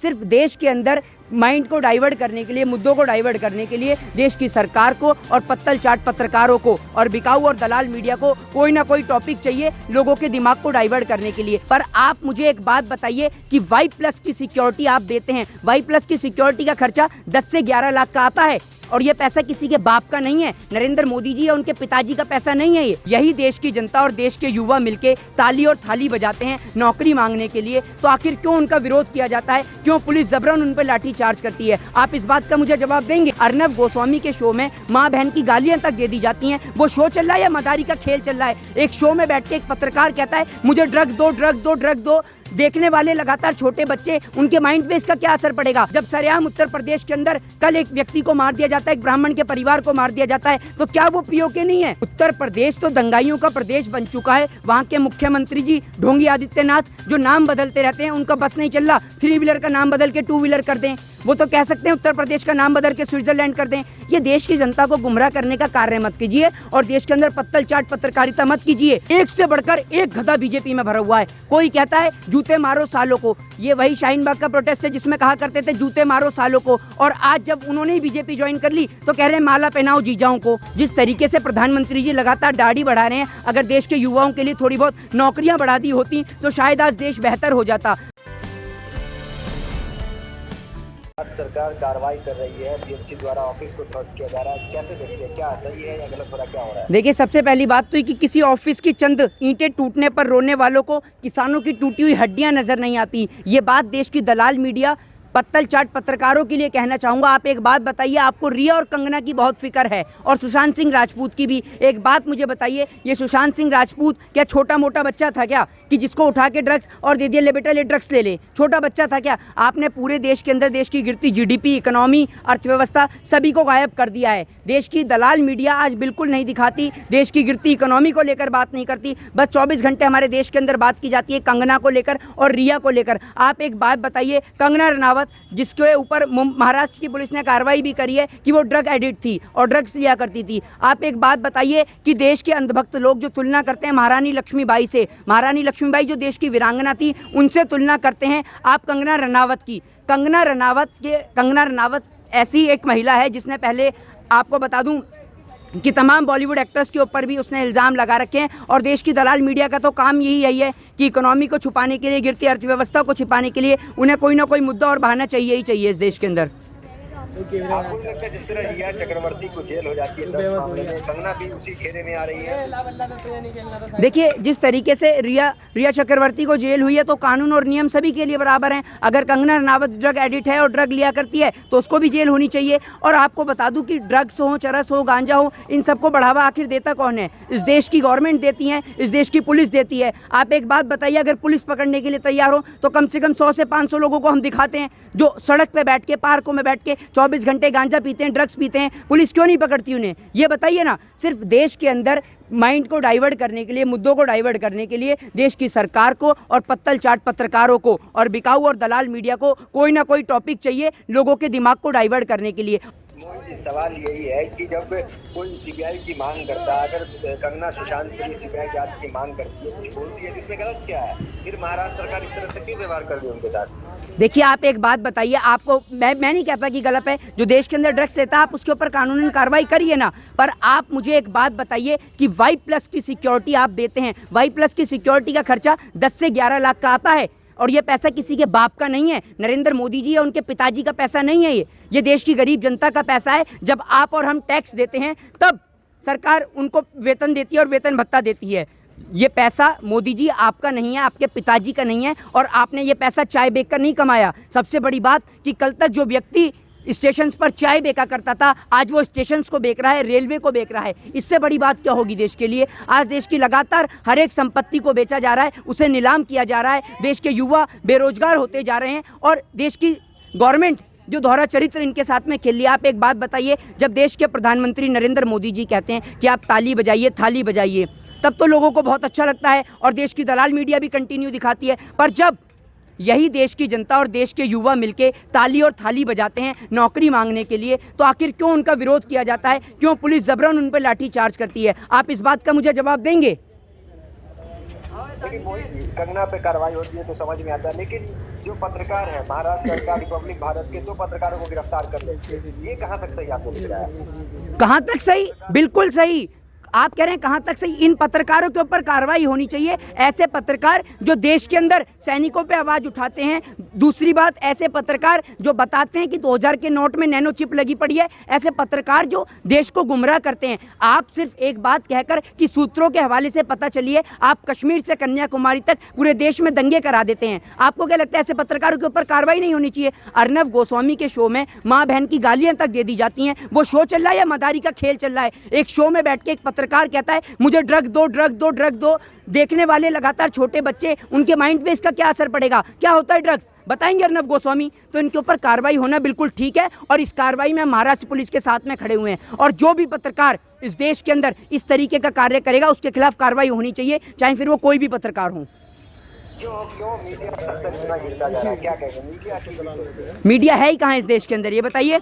सिर्फ देश के अंदर माइंड को डाइवर्ट करने के लिए, मुद्दों को डाइवर्ट करने के लिए देश की सरकार को और पत्तल चाट पत्रकारों को और बिकाऊ और दलाल मीडिया को कोई ना कोई टॉपिक चाहिए लोगों के दिमाग को डाइवर्ट करने के लिए। पर आप मुझे एक बात बताइए कि Y+ की सिक्योरिटी आप देते हैं, Y+ की सिक्योरिटी का खर्चा 10 से 11 लाख का आता है और ये पैसा किसी के बाप का नहीं है, नरेंद्र मोदी जी या उनके पिताजी का पैसा नहीं है। यही देश की जनता और देश के युवा मिलके ताली और थाली बजाते हैं नौकरी मांगने के लिए, तो आखिर क्यों उनका विरोध किया जाता है? क्यों पुलिस जबरन उन पर लाठी चार्ज करती है? आप इस बात का मुझे जवाब देंगे? अर्नब गोस्वामी के शो में माँ बहन की गालियां तक दे दी जाती हैं। वो शो चल रहा है या मदारी का खेल चल रहा है? एक शो में बैठ के एक पत्रकार कहता है मुझे ड्रग दो, ड्रग दो, ड्रग दो। देखने वाले लगातार छोटे बच्चे, उनके माइंड पे इसका क्या असर पड़ेगा? जब सरेआम उत्तर प्रदेश के अंदर कल एक व्यक्ति को मार दिया जाता है, एक ब्राह्मण के परिवार को मार दिया जाता है, तो क्या वो पीओके नहीं है? उत्तर प्रदेश तो दंगाइयों का प्रदेश बन चुका है। वहाँ के मुख्यमंत्री जी ढोंगी आदित्यनाथ जो नाम बदलते रहते हैं, उनका बस नहीं चल रहा। 3 व्हीलर का नाम बदल के 2 व्हीलर कर दें, वो तो कह सकते हैं उत्तर प्रदेश का नाम बदल के स्विट्जरलैंड कर दें। ये देश की जनता को गुमराह करने का कार्य मत कीजिए और देश के अंदर पत्तल चाट पत्रकारिता मत कीजिए। एक से बढ़कर एक गधा बीजेपी में भरा हुआ है। कोई कहता है जूते मारो सालों को, ये वही शाहीन बाग का प्रोटेस्ट है जिसमें कहा करते थे जूते मारो सालों को, और आज जब उन्होंने ही बीजेपी ज्वाइन कर ली तो कह रहे हैं माला पहनाओ जीजाओं को। जिस तरीके से प्रधानमंत्री जी लगातार दाढ़ी बढ़ा रहे हैं, अगर देश के युवाओं के लिए थोड़ी बहुत नौकरियां बढ़ा दी होती तो शायद आज देश बेहतर हो जाता। सरकार कार्रवाई कर रही है, बीएमसी द्वारा ऑफिस को ध्वस्त किया जा रहा है, कैसे देखते हैं? क्या सही है या गलत हो रहा, क्या हो रहा है? देखिए, सबसे पहली बात तो कि किसी ऑफिस की चंद ईंटें टूटने पर रोने वालों को किसानों की टूटी हुई हड्डियां नजर नहीं आती। ये बात देश की दलाल मीडिया पत्तल चाट पत्रकारों के लिए कहना चाहूँगा। आप एक बात बताइए, आपको रिया और कंगना की बहुत फिक्र है और सुशांत सिंह राजपूत की भी। एक बात मुझे बताइए, ये सुशांत सिंह राजपूत क्या छोटा मोटा बच्चा था क्या कि जिसको उठा के ड्रग्स और दे दिया, ले बेटा ले ड्रग्स ले ले? छोटा बच्चा था क्या? आपने पूरे देश के अंदर देश की गिरती GDP, इकोनॉमी, अर्थव्यवस्था सभी को गायब कर दिया है। देश की दलाल मीडिया आज बिल्कुल नहीं दिखाती, देश की गिरती इकोनॉमी को लेकर बात नहीं करती। बस 24 घंटे हमारे देश के अंदर बात की जाती है कंगना को लेकर और रिया को लेकर। आप एक बात बताइए, कंगना रनावत जिसके ऊपर महाराष्ट्र की पुलिस ने कार्रवाई भी करी है कि वो ड्रग एडिक्ट थी और ड्रग्स लिया करती थी। आप एक बात बताइए कि देश के अंधभक्त लोग जो तुलना करते हैं महारानी लक्ष्मीबाई से, महारानी लक्ष्मीबाई जो देश की वीरांगना थी, उनसे तुलना करते हैं आप कंगना रनावत की। कंगना रनावत ऐसी एक महिला है जिसने पहले, आपको बता दूं कि तमाम बॉलीवुड एक्ट्रेस के ऊपर भी उसने इल्ज़ाम लगा रखे हैं और देश की दलाल मीडिया का तो काम यही है कि इकोनॉमी को छुपाने के लिए, गिरती अर्थव्यवस्था को छिपाने के लिए उन्हें कोई ना कोई मुद्दा और बहाना चाहिए ही चाहिए इस देश के अंदर। आपको लगता है जिस तरह रिया चक्रवर्ती को जेल हो जाती है ड्रग्स मामले में, कंगना भी उसी घेरे में आ रही है? देखिए, जिस तरीके से रिया चक्रवर्ती को जेल हुई है तो कानून और नियम सभी के लिए बराबर हैं। अगर कंगना रनावत ड्रग एडिक्ट है और ड्रग लिया करती है तो उसको भी जेल होनी चाहिए। और आपको बता दूं कि ड्रग्स हो, चरस हो, गांजा हो, इन सबको बढ़ावा आखिर देता कौन है? इस देश की गवर्नमेंट देती है, इस देश की पुलिस देती है। आप एक बात बताइए, अगर पुलिस पकड़ने के लिए तैयार हो तो कम से कम 100 से 500 लोगों को हम दिखाते हैं जो सड़क पे बैठ के, पार्कों में बैठ के 24 घंटे गांजा पीते हैं, ड्रग्स पीते हैं। पुलिस क्यों नहीं पकड़ती उन्हें? ये बताइए ना। सिर्फ देश के अंदर माइंड को डाइवर्ट करने के लिए, मुद्दों को डाइवर्ट करने के लिए देश की सरकार को और पत्तल चाट पत्रकारों को और बिकाऊ और दलाल मीडिया को कोई ना कोई टॉपिक चाहिए लोगों के दिमाग को डाइवर्ट करने के लिए। सवाल यही है कि जब कोई सीबीआई की मांग करता है, अगर कंगना सुशांत के लिए सीबीआई जांच की मांग करती है, कुछ बोलती है, तो इसमें गलत क्या है? फिर महाराष्ट्र सरकार इस तरह से क्यों व्यवहार कर रही है उनके साथ? देखिए, आप एक बात बताइए, आपको मैं नहीं कहता कि गलत है। जो देश के अंदर ड्रग्स लेता है आप उसके ऊपर कानूनी कार्रवाई करिए ना। पर आप मुझे एक बात बताइए कि Y+ की सिक्योरिटी आप देते हैं, Y+ की सिक्योरिटी का खर्चा 10 से 11 लाख का आता है और ये पैसा किसी के बाप का नहीं है, नरेंद्र मोदी जी या उनके पिताजी का पैसा नहीं है। ये देश की गरीब जनता का पैसा है। जब आप और हम टैक्स देते हैं तब सरकार उनको वेतन देती है और वेतन भत्ता देती है। ये पैसा मोदी जी आपका नहीं है, आपके पिताजी का नहीं है और आपने ये पैसा चाय बेचकर नहीं कमाया। सबसे बड़ी बात कि कल तक जो व्यक्ति स्टेशंस पर चाय बेचा करता था, आज वो स्टेशंस को बेच रहा है, रेलवे को बेच रहा है। इससे बड़ी बात क्या होगी देश के लिए? आज देश की लगातार हर एक संपत्ति को बेचा जा रहा है, उसे नीलाम किया जा रहा है। देश के युवा बेरोजगार होते जा रहे हैं और देश की गवर्नमेंट जो दोहरा चरित्र इनके साथ में खेल लिया। आप एक बात बताइए, जब देश के प्रधानमंत्री नरेंद्र मोदी जी कहते हैं कि आप ताली बजाइए, थाली बजाइए, तब तो लोगों को बहुत अच्छा लगता है और देश की दलाल मीडिया भी कंटिन्यू दिखाती है। पर जब यही देश की जनता और देश के युवा मिलके ताली और थाली बजाते हैं नौकरी मांगने के लिए, तो आखिर क्यों उनका विरोध किया जाता है? क्यों पुलिस जबरन उन पर लाठी चार्ज करती है? आप इस बात का मुझे जवाब देंगे? लेकिन मोहित जी, कंगना पे कार्रवाई होती है तो समझ में आता है, लेकिन जो पत्रकार है, महाराष्ट्र सरकार रिपब्लिक भारत के 2 पत्रकारों को गिरफ्तार कर लेती है, ये कहाँ तक सही आपको दिख रहा है? कहाँ तक सही? बिल्कुल सही। आप कह रहे हैं कहां तक सही? इन पत्रकारों के ऊपर कार्रवाई होनी चाहिए, ऐसे पत्रकार जो देश के अंदर सैनिकों पे आवाज उठाते हैं। दूसरी बात, ऐसे पत्रकार जो बताते हैं कि 2000 के नोट में नैनो चिप लगी पड़ी है, ऐसे पत्रकार जो देश को गुमराह करते हैं। आप सिर्फ एक बात कहकर कि सूत्रों के हवाले से पता चलिए, आप कश्मीर से कन्याकुमारी तक पूरे देश में दंगे करा देते हैं। आपको क्या लगता है ऐसे पत्रकारों के ऊपर कार्रवाई नहीं होनी चाहिए? अर्नब गोस्वामी के शो में माँ बहन की गालियां तक दे दी जाती हैं। वो शो चल रहा है या मदारी का खेल चल रहा है? एक शो में बैठ के एक पत्रकार कहता है मुझे ड्रग दो, ड्रग दो, ड्रग दो। देखने वाले लगातार छोटे बच्चे, उनके माइंड पे इसका क्या असर पड़ेगा? क्या होता है ड्रग्स? बताएंगे अर्नब गोस्वामी। तो इनके ऊपर कार्रवाई होना बिल्कुल ठीक है, और इस कार्रवाई में महाराष्ट्र पुलिस के साथ में खड़े हुए हैं। और जो भी पत्रकार इस देश के अंदर इस तरीके का कार्य करेगा, उसके खिलाफ कार्रवाई होनी चाहिए, चाहे फिर वो कोई भी पत्रकार हो। क्यों मीडिया का स्तर इतना गिरता जा रहा है? क्या कहेंगे? मीडिया है ही कहाँ इस देश के अंदर, ये बताइए।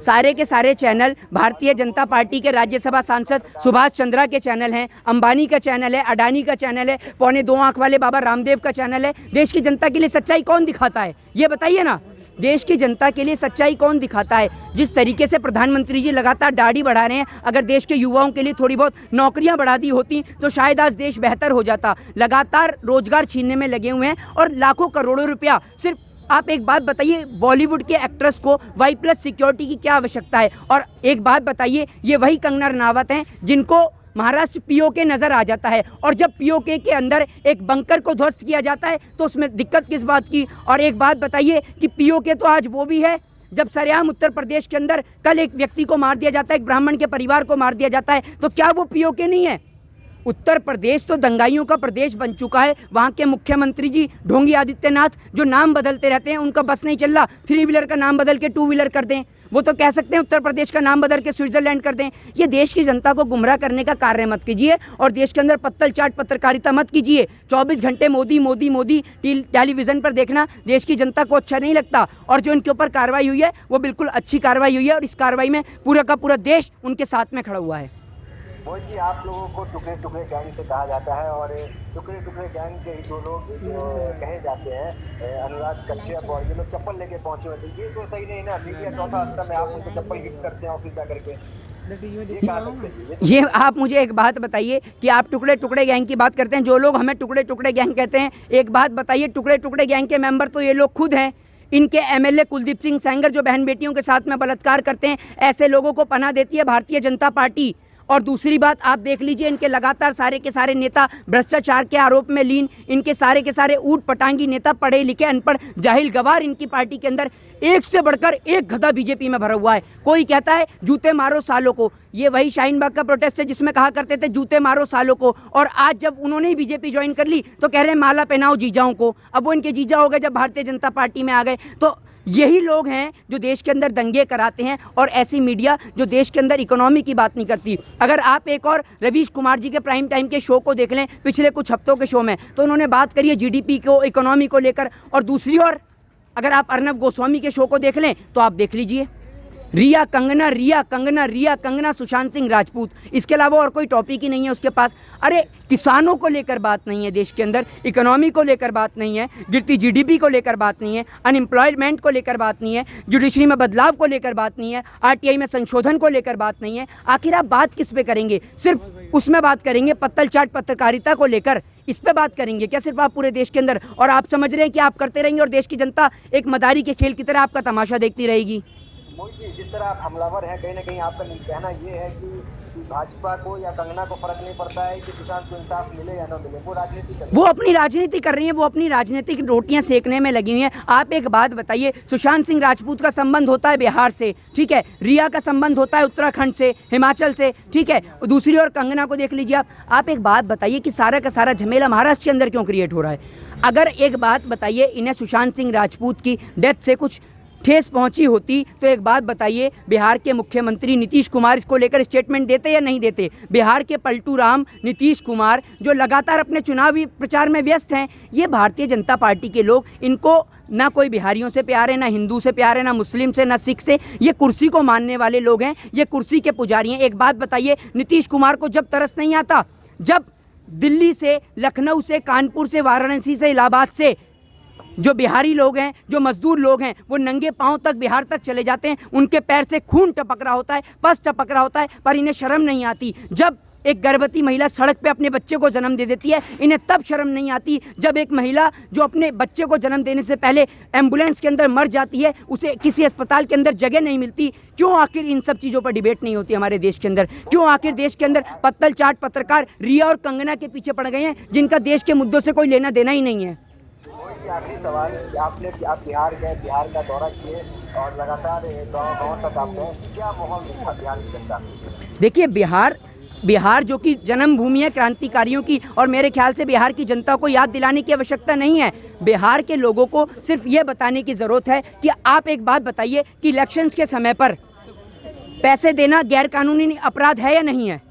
सारे के सारे चैनल भारतीय जनता पार्टी के राज्यसभा सांसद सुभाष चंद्रा के चैनल हैं, अंबानी का चैनल है, अडानी का चैनल है, पौने 2 आंख वाले बाबा रामदेव का चैनल है। देश की जनता के लिए सच्चाई कौन दिखाता है, ये बताइए ना। देश की जनता के लिए सच्चाई कौन दिखाता है? जिस तरीके से प्रधानमंत्री जी लगातार दाढ़ी बढ़ा रहे हैं, अगर देश के युवाओं के लिए थोड़ी बहुत नौकरियां बढ़ा दी होती तो शायद आज देश बेहतर हो जाता। लगातार रोजगार छीनने में लगे हुए हैं, और लाखों करोड़ों रुपया सिर्फ। आप एक बात बताइए, बॉलीवुड के एक्ट्रेस को Y+ सिक्योरिटी की क्या आवश्यकता है? और एक बात बताइए, ये वही कंगना रनावत हैं जिनको महाराष्ट्र POK नजर आ जाता है, और जब POK के अंदर एक बंकर को ध्वस्त किया जाता है तो उसमें दिक्कत किस बात की? और एक बात बताइए कि POK तो आज वो भी है जब सरेआम उत्तर प्रदेश के अंदर कल एक व्यक्ति को मार दिया जाता है, एक ब्राह्मण के परिवार को मार दिया जाता है, तो क्या वो POK नहीं है? उत्तर प्रदेश तो दंगाइयों का प्रदेश बन चुका है। वहाँ के मुख्यमंत्री जी ढोंगी आदित्यनाथ जो नाम बदलते रहते हैं, उनका बस नहीं चल रहा, 3 व्हीलर का नाम बदल के 2 व्हीलर कर दें। वो तो कह सकते हैं उत्तर प्रदेश का नाम बदल के स्विट्जरलैंड कर दें। ये देश की जनता को गुमराह करने का कार्य मत कीजिए, और देश के अंदर पत्तल चाट पत्रकारिता मत कीजिए। 24 घंटे मोदी मोदी मोदी टेलीविजन पर देखना देश की जनता को अच्छा नहीं लगता। और जो इनके ऊपर कार्रवाई हुई है वो बिल्कुल अच्छी कार्रवाई हुई है, और इस कार्रवाई में पूरा का पूरा देश उनके साथ में खड़ा हुआ है। मोहित जी, आप लोगों को टुकड़े टुकड़े गैंग से कहा जाता है, और टुकड़े टुकड़े गैंग के ही 2 लोग जो कहे जाते हैं, अनुराग कश्यप, और ये लोग चप्पल लेके पहुंचे हुए थे। ये तो सही नहीं ना, मीडिया चौथा स्तर में आप उनको चप्पल गिफ्ट करते हैं ऑफिस जाकर के, ये कहाँ तक सही है? ये आप मुझे एक बात बताइए कि आप टुकड़े टुकड़े गैंग की बात करते हैं, जो लोग हमें टुकड़े टुकड़े गैंग कहते हैं, एक बात बताइए, टुकड़े टुकड़े गैंग के मेंबर तो ये लोग खुद हैं। इनके MLA कुलदीप सिंह सेंगर जो बहन बेटियों के साथ में बलात्कार करते हैं, ऐसे लोगों को पनाह देती है भारतीय जनता पार्टी। और दूसरी बात आप देख लीजिए, इनके लगातार सारे के सारे नेता भ्रष्टाचार के आरोप में लीन, इनके सारे के सारे ऊट पटांगी नेता, पढ़े लिखे अनपढ़ जाहिल गवार इनकी पार्टी के अंदर एक से बढ़कर एक गधा बीजेपी में भरा हुआ है। कोई कहता है जूते मारो सालों को, ये वही शाहीन बाग का प्रोटेस्ट है जिसमें कहा करते थे जूते मारो सालों को, और आज जब उन्होंने ही बीजेपी ज्वाइन कर ली तो कह रहे हैं माला पहनाओ जीजाओं को। अब वो इनके जीजा हो गए जब भारतीय जनता पार्टी में आ गए। तो यही लोग हैं जो देश के अंदर दंगे कराते हैं, और ऐसी मीडिया जो देश के अंदर इकोनॉमी की बात नहीं करती। अगर आप एक और रवीश कुमार जी के प्राइम टाइम के शो को देख लें पिछले कुछ हफ्तों के शो में, तो उन्होंने बात करी है GDP को, इकोनॉमी को लेकर। और दूसरी ओर अगर आप अर्नब गोस्वामी के शो को देख लें तो आप देख लीजिए, रिया कंगना, रिया कंगना, रिया कंगना, सुशांत सिंह राजपूत, इसके अलावा और कोई टॉपिक ही नहीं है उसके पास। अरे किसानों को लेकर बात नहीं है देश के अंदर, इकोनॉमी को लेकर बात नहीं है, गिरती GDP को लेकर बात नहीं है, अनएम्प्लॉयमेंट को लेकर बात नहीं है, जुडिशरी में बदलाव को लेकर बात नहीं है, RTI में संशोधन को लेकर बात नहीं है। आखिर आप बात किस पे करेंगे? सिर्फ उसमें बात करेंगे पत्तल चाट पत्रकारिता को लेकर, इस पे बात करेंगे क्या सिर्फ आप पूरे देश के अंदर? और आप समझ रहे हैं कि आप करते रहेंगे और देश की जनता एक मदारी के खेल की तरह आपका तमाशा देखती रहेगी? मोहित जी, जिस तरह आप हमलावर हैं, कहीं ना कहीं आपका कहना ये है कि भाजपा को या कंगना को फर्क नहीं पड़ता है कि सुशांत को इंसाफ मिले या न मिले, वो राजनीति कर रही है। वो अपनी राजनीति कर रही है, वो अपनी राजनीतिक रोटियां सेकने में लगी हुई हैं। आप एक बात बताइए, सुशांत सिंह राजपूत का संबंध होता है बिहार से, ठीक है, रिया का संबंध होता है उत्तराखंड से, हिमाचल से, ठीक है, दूसरी ओर कंगना को देख लीजिए आप एक बात बताइए कि सारा का सारा झमेला महाराष्ट्र के अंदर क्यों क्रिएट हो रहा है? अगर एक बात बताइए, इन्हें सुशांत सिंह राजपूत की डेथ से कुछ ठेस पहुंची होती तो एक बात बताइए, बिहार के मुख्यमंत्री नीतीश कुमार इसको लेकर स्टेटमेंट देते या नहीं देते? बिहार के पलटू राम नीतीश कुमार जो लगातार अपने चुनावी प्रचार में व्यस्त हैं, ये भारतीय जनता पार्टी के लोग, इनको ना कोई बिहारियों से प्यार है, ना हिंदू से प्यार है, ना मुस्लिम से, ना सिख से, ये कुर्सी को मानने वाले लोग हैं, ये कुर्सी के पुजारी हैं। एक बात बताइए, नीतीश कुमार को जब तरस नहीं आता, जब दिल्ली से, लखनऊ से, कानपुर से, वाराणसी से, इलाहाबाद से जो बिहारी लोग हैं, जो मजदूर लोग हैं, वो नंगे पांव तक बिहार तक चले जाते हैं। उनके पैर से खून टपक रहा होता है, पस टपक रहा होता है, पर इन्हें शर्म नहीं आती। जब एक गर्भवती महिला सड़क पे अपने बच्चे को जन्म दे देती है, इन्हें तब शर्म नहीं आती जब एक महिला जो अपने बच्चे को जन्म देने से पहले एम्बुलेंस के अंदर मर जाती है, उसे किसी अस्पताल के अंदर जगह नहीं मिलती। क्यों आखिर इन सब चीज़ों पर डिबेट नहीं होती हमारे देश के अंदर? क्यों आखिर देश के अंदर पत्तल चाट पत्रकार रिया और कंगना के पीछे पड़ गए हैं, जिनका देश के मुद्दों से कोई लेना देना ही नहीं है? आखिरी सवाल, आप बिहार गए, बिहार का दौरा किए और लगातार गाँव तक आप गए, क्या माहौल देखा बिहार की जनता? देखिए, बिहार जो कि जन्मभूमि है क्रांतिकारियों की, और मेरे ख्याल से बिहार की जनता को याद दिलाने की आवश्यकता नहीं है। बिहार के लोगों को सिर्फ ये बताने की ज़रूरत है कि आप एक बात बताइए कि इलेक्शंस के समय पर पैसे देना गैरकानूनी अपराध है या नहीं है?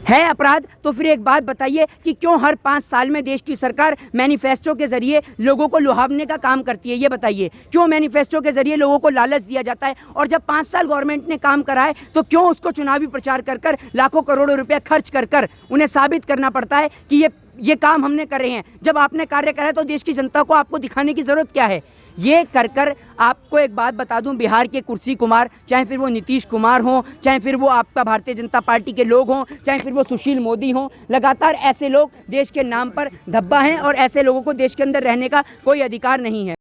है अपराध। तो फिर एक बात बताइए कि क्यों हर 5 साल में देश की सरकार मैनिफेस्टो के जरिए लोगों को लुभावने का काम करती है? ये बताइए, क्यों मैनिफेस्टो के जरिए लोगों को लालच दिया जाता है? और जब 5 साल गवर्नमेंट ने काम करा है तो क्यों उसको चुनावी प्रचार कर कर लाखों करोड़ों रुपए खर्च कर कर उन्हें साबित करना पड़ता है कि ये काम हमने कर रहे हैं? जब आपने कार्य करा है तो देश की जनता को आपको दिखाने की ज़रूरत क्या है? ये कर कर आपको एक बात बता दूं, बिहार के कुर्सी कुमार, चाहे फिर वो नीतीश कुमार हों, चाहे फिर वो आपका भारतीय जनता पार्टी के लोग हों, चाहे फिर वो सुशील मोदी हों, लगातार ऐसे लोग देश के नाम पर धब्बा हैं और ऐसे लोगों को देश के अंदर रहने का कोई अधिकार नहीं है।